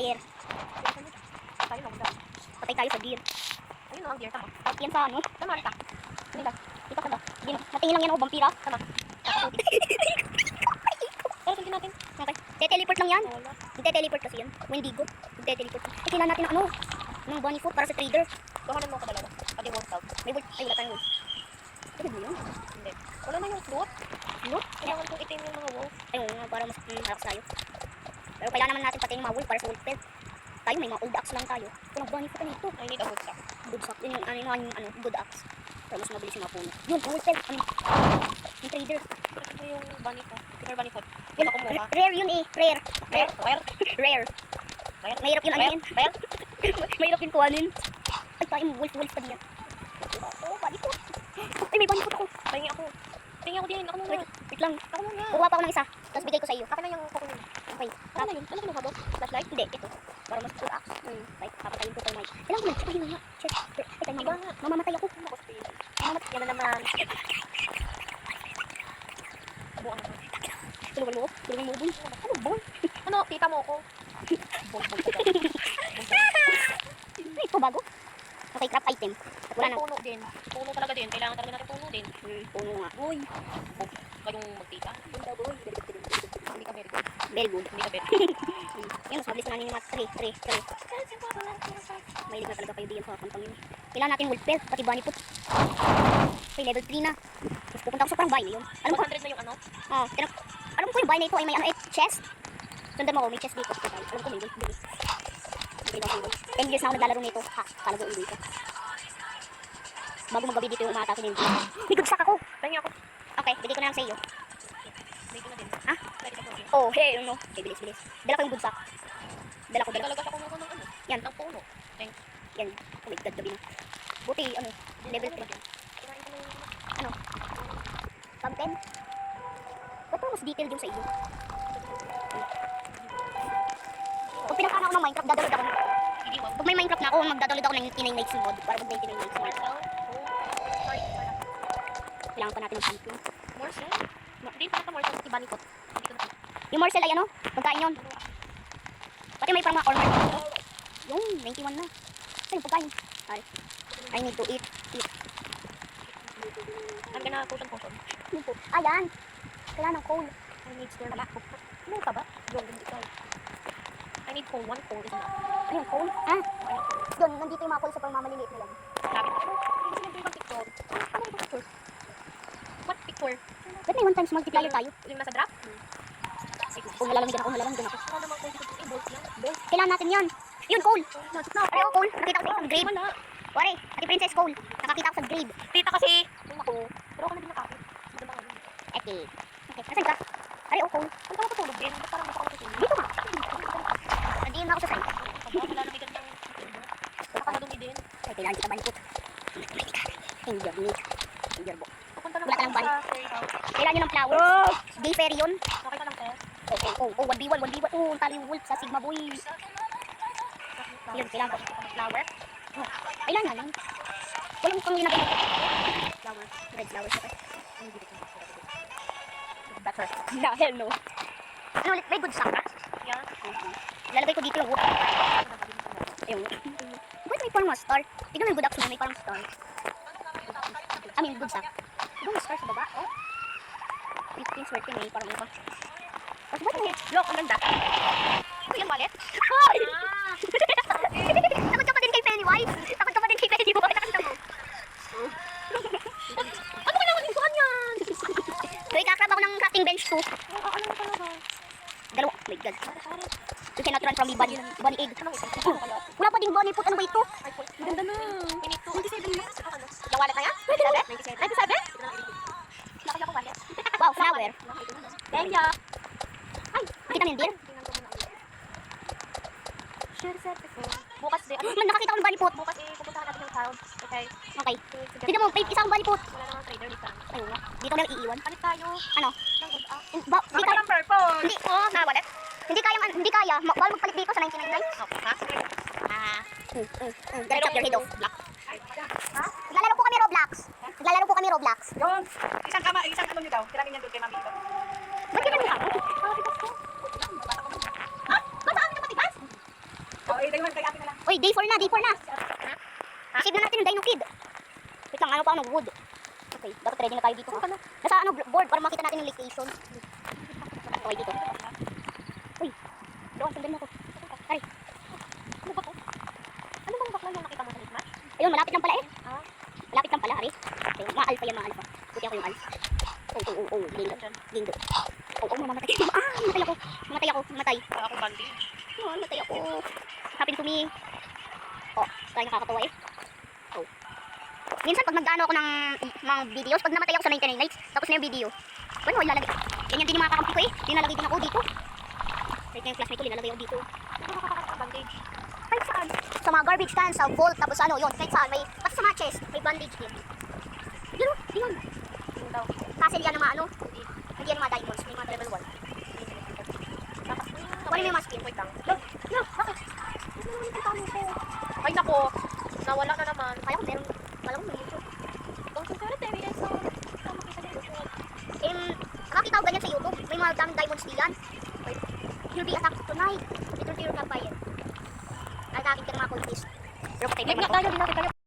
fire. Tayo magda. Patay tayo sa gear. Ayun ang gear, tama. Yan sa ano? Tama, Rita. Dito. Dito ka ba? Natingin lang yan ako, vampira. Tama. Pero sundin natin. Okay. Te-teleport lang yan. Wala. Te-teleport kasi yan. Wendigo. Te-teleport. Eh, kailangan natin ng ano? Ng bunny food para sa trader. Kuhanan mo ako dalawa. Pati work out. May wood. Ay, wala tayong wood. Ito mo yun. Hindi. Wala na yung loot. Loot? Kailangan kong itim yung mga wolf. Ayun nga, para mas malakas tayo. Pero kailangan naman natin pati yung mga wool para sa wolf pelt. Tayo may mga old axe lang tayo. Kung bunny food na ito. I need a good sack. Good sack. Yun yung ano, good axe. Para mas mabilis yung mga puno. Yun, wolf pelt. Yung trader. Ito yung bunny ko. Super bunny food. Yun, Ako mukha. rare yun eh. Rare. Where? Where? Rare. Where? Mahirap yun ano yun. Where? Mahirap yun kuhanin. Ay, tayo mo wolf pa diyan. Oh, bunny food. Ay, may bunny food ako. Pahingi ako. Pahingi ako din. Ako muna. Wait lang. Ako muna. Kukuha pa ako ng isa. Tapos bigay ko sa iyo. Akin na yung kukunin. Okay. Ano na yun? Ano kinuha mo? Flashlight? Hindi, ito. Para mas good axe. Right, papatayin ko ito, Mike. Kailangan ko lang. Ay, nga. Check. Ay, tayo Iba nga. nga. Mamamatay ako. Yan na naman. Buwan ako. Tulungan mo. Tulungan mo, boy. Ano, boy? Ano, tita mo ako? Boy. Ay, ito bago. Okay, craft item. At wala May na. puno din. Puno talaga din. Kailangan talaga natin puno din. Puno nga. Uy. Kayong magtita. Punta, boy. Hindi ka very good. Very good. Hindi ka very good. Yan, mas mabilis na namin yung mga 3. Mahilig na talaga kayo diyan sa kantang yun. Kailangan natin wolf pelt, pati bunny foot. Okay, level 3 na. Tapos pupunta ako sa parang bahay na yun. Alam ko, 100 na yung ano? alam ko yung bahay na ito ay may ano, chest. Sundan mo ako, may chest dito. Alam ko may wolf dito. 10 years na ako naglalaro nito. Ha, kala ko uwi ko. Bago magabi dito yung umatake nito. May good sack ako. Pahingi ako. Okay, bigay ko na lang sa iyo. Ready na din. Ha? Ready ka po. Oh, hey, ano? Okay, bilis. Dala ko yung good sack. Dala ko. Hindi talaga siya kumuha ng ano. Yan. Ng puno. Thank Yan. Oh my God, gabi na. Buti, ano, level 3. Kinain ko na yung Ano? Fountain? Ba't parang mas detailed yung sa iyo? Pag pinakain ako ng Minecraft, dadalod ako ng... idiwan. Pag may Minecraft na ako, magdadalod ako ng 99 nights mod para mag 99 nights mod. Kailangan pa natin ng pumpkin. Morsel? Hindi pa ito morsel. Iba ni Kot. Hindi ko na. Yung morsel ay ano? Pagkain yun. Pati may parang mga ornament. Yung, 91 na. Ay, yung pagkain. Sorry. I need to eat. I'm gonna potion. Yun po. Ayan. Kailangan ng coal. I need spare black book. Ano ka ba? Yung hindi ikaw. I need coal. 1 coal is enough. Ayun, coal. Ah, doon, nandito yung mga coal sa pang mamaliliit na yan. Lapit ako. Hindi sila ibang picture. Ano yung picture? What picture? Ba't may 1 times multiplier tayo? Yung nasa draft? Kung nalalamigin ako. Wala namang coal dito. Bolts yan. Bolts. Kailangan natin yan. Yun, coal. Ano, coal? Nakita ko sa grave. Wala. Wari, ati Princess Coal. Nakakita ko sa grave. Tita kasi. Ay, naku. Pero ako na din nakapit. Maganda nga yun. Okay. Okay, nasan ka? Ari, oh, coal. Saan ka matutulog din? Ba't parang matulog din? Dito ka. Nandiyan na ako sa side. Wala na bigat ng... Nakakadumi din. Ay, kailangan kita balikot. Injure me. Injure bo. Pupunta lang Wala ka ako ng balik. sa fairy house. Kailangan nyo ng flowers. Day fairy yun. Okay ka lang, te. Oh, 1v1. Oh, tali yung wolf sa Sigma boy. Yun, kailangan ko. Flower. Oh, kailangan lang. Walang kang ginagawa. Flower. Red flowers. Okay. Better. No, hell no. Ano ulit? May good sack. Yeah. Lalagay ko dito yung wood. Ayun. Ba't may parang mga star? Tignan mo yung good action may parang star. I mean, good sack. Tignan mo star sa baba. Oh. 15 swerte may parang ano pa. Tapos ba't may... Look, ang ganda. Ito yung wallet. Ay! Takot ka pa din kay Pennywise. Takot ka pa din kay Pennywise. Ano kailangan yung bukan yan? So, ikakrab ako ng crafting bench 2. Ano na talaga? Dalawa. Oh my God. You cannot run from the bunny egg. Wala pa ding bunny foot. Ano ba ito? Maganda na. We need to. 97 na. Yung wallet na yan? 97? 97? Laki ako wallet. Wow, flower. Thank you. Ay, kita mo yung deer? Should have said before. Bukas din. Man, nakakita ko ng bunny foot. Bukas pupuntahan natin yung town. Okay. Okay. Tignan mo, may isang bunny foot. Wala namang trader dito. Ayun nga. Dito lang iiwan. Palit tayo. Ano? Ng good up. Hindi kaya. purple. Hindi. Na wallet? Hindi kaya. Bawal magpalit dito sa 1999. Okay. Ha? Direct up your head off. Black. Ha? Naglalaro po kami Roblox. Yun! Isang ano nyo daw. Kailangan yan doon kay Mami ito. Ba't ganun mo ako? Ha? Ba't sa amin na matigas? day 4 na, day 4 na. Save na natin yung Dino Kid. Wait lang, ano pa, ano, wood. Okay, dapat ready na tayo dito. Nasa ano, board para makita natin yung location. Okay, dito. Uy, doon, sundan mo ako. Ay, Ano ba to? Ano bang bakla yung nakita mo sa Hitman? ayun, malapit lang pala eh. Malapit lang pala, Ari. Okay, mga alpha yan, mga alpha. Buti ako yung alpha. Lindo. Lindo. Mamamatay. Mamatay ako. Mamatay. Wala ako bandage. Mamatay ako. Happen to me. Oh, tayo nakakatawa eh. Oh. Minsan pag nag-ano ako ng mga videos, pag namatay ako sa 99 nights, tapos na yung video. Bueno, ilalagay. Ganyan din yung mga kakampi ko eh. Linalagay din ako dito. Kahit yung classmate ko, linalagay ako dito. Ano nakakakita bandage? Kahit saan. Sa mga garbage cans, sa vault, tapos ano, yun. Kahit saan. May, pati sa mga chest, may bandage din. Yun, yun. Yun daw. Kasi yan ang mga ano, hindi yan ang mga diamonds, may mga level 1. Kunin mo yung mga skin. Wait lang. No, bakit? Ay nako. Nawala na naman. Kala ko meron, kala ko may YouTube. Kung sincerity evidence na makita niyo YouTube. Nakakita ko ganyan sa YouTube, may mga daming diamonds diyan. You'll be attacked tonight. Return to your campfire. Atake ka ng mga cultist. Pero patay Live naman nga tayo, di natin kayo.